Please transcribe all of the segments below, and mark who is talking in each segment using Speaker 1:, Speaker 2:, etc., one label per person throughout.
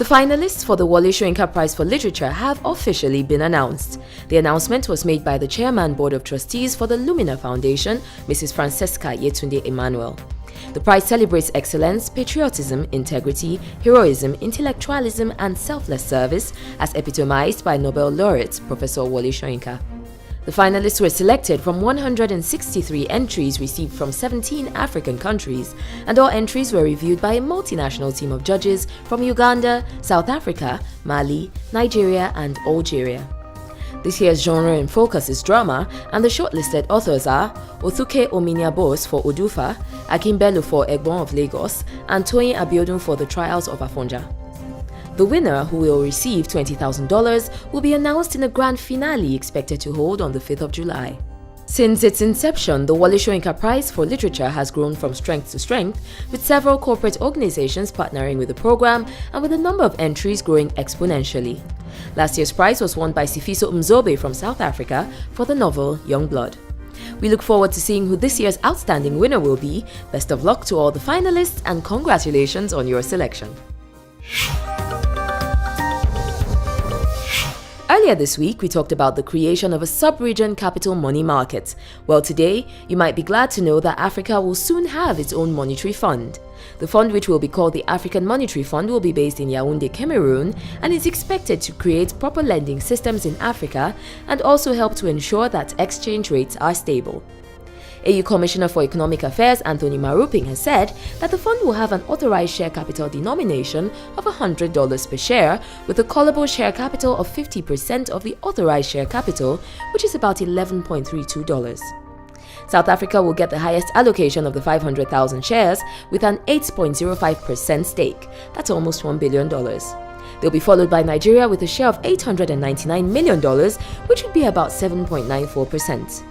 Speaker 1: The finalists for the Wole Soyinka Prize for Literature have officially been announced. The announcement was made by the Chairman Board of Trustees for the Lumina Foundation, Mrs. Francesca Yetunde Emmanuel. The prize celebrates excellence, patriotism, integrity, heroism, intellectualism, and selfless service as epitomized by Nobel laureate Professor Wole Soyinka. The finalists were selected from 163 entries received from 17 African countries, and all entries were reviewed by a multinational team of judges from Uganda, South Africa, Mali, Nigeria, and Algeria. This year's genre in focus is drama, and the shortlisted authors are Othuke Ominiabos for Odufa, Akimbelu for Egbon of Lagos, and Toyin Abiodun for The Trials of Afonja. The winner, who will receive $20,000, will be announced in a grand finale expected to hold on the 5th of July. Since its inception, the Wole Soyinka Prize for Literature has grown from strength to strength, with several corporate organizations partnering with the program and with the number of entries growing exponentially. Last year's prize was won by Sifiso Mzobe from South Africa for the novel Young Blood. We look forward to seeing who this year's outstanding winner will be. Best of luck to all the finalists and congratulations on your selection. Earlier this week, we talked about the creation of a sub-region capital money market. Well, today, you might be glad to know that Africa will soon have its own monetary fund. The fund, which will be called the African Monetary Fund, will be based in Yaoundé, Cameroon, and is expected to create proper lending systems in Africa and also help to ensure that exchange rates are stable. AU Commissioner for Economic Affairs Anthony Maruping has said that the fund will have an authorized share capital denomination of $100 per share, with a callable share capital of 50% of the authorized share capital, which is about $11.32. South Africa will get the highest allocation of the 500,000 shares with an 8.05% stake. That's almost $1 billion. They'll be followed by Nigeria with a share of $899 million, which would be about 7.94%.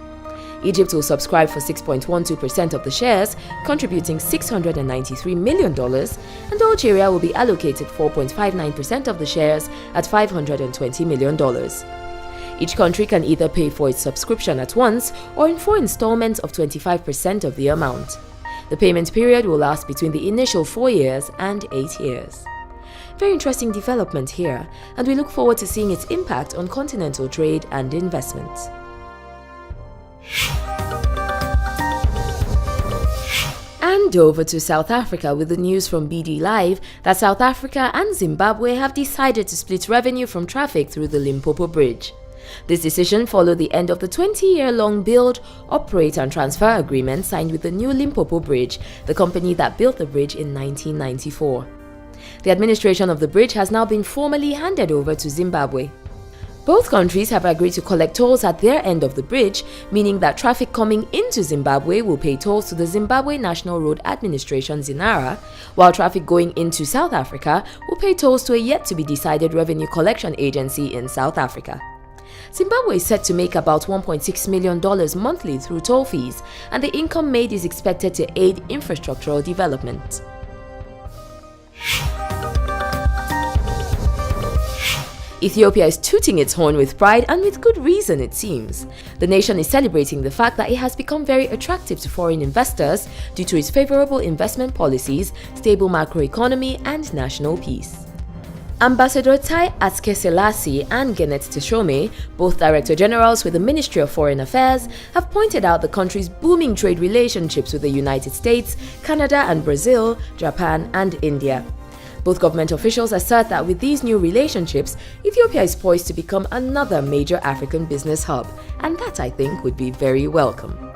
Speaker 1: Egypt will subscribe for 6.12% of the shares, contributing $693 million, and Algeria will be allocated 4.59% of the shares at $520 million. Each country can either pay for its subscription at once or in 4 installments of 25% of the amount. The payment period will last between the initial 4 years and 8 years. Very interesting development here, and we look forward to seeing its impact on continental trade and investment. And over to South Africa with the news from EbonyLife that South Africa and Zimbabwe have decided to split revenue from traffic through the Limpopo Bridge. This decision followed the end of the 20-year-long build, operate and transfer agreement signed with the new Limpopo Bridge, the company that built the bridge in 1994. The administration of the bridge has now been formally handed over to Zimbabwe. Both countries have agreed to collect tolls at their end of the bridge, meaning that traffic coming into Zimbabwe will pay tolls to the Zimbabwe National Road Administration (ZINARA), while traffic going into South Africa will pay tolls to a yet-to-be-decided revenue collection agency in South Africa. Zimbabwe is set to make about $1.6 million monthly through toll fees, and the income made is expected to aid infrastructural development. Ethiopia is tooting its horn with pride, and with good reason it seems. The nation is celebrating the fact that it has become very attractive to foreign investors due to its favorable investment policies, stable macroeconomy, and national peace. Ambassador Tai Atske-Selassie and Genet Teshome, both Director Generals with the Ministry of Foreign Affairs, have pointed out the country's booming trade relationships with the United States, Canada and Brazil, Japan and India. Both government officials assert that with these new relationships, Ethiopia is poised to become another major African business hub, and that, I think, would be very welcome.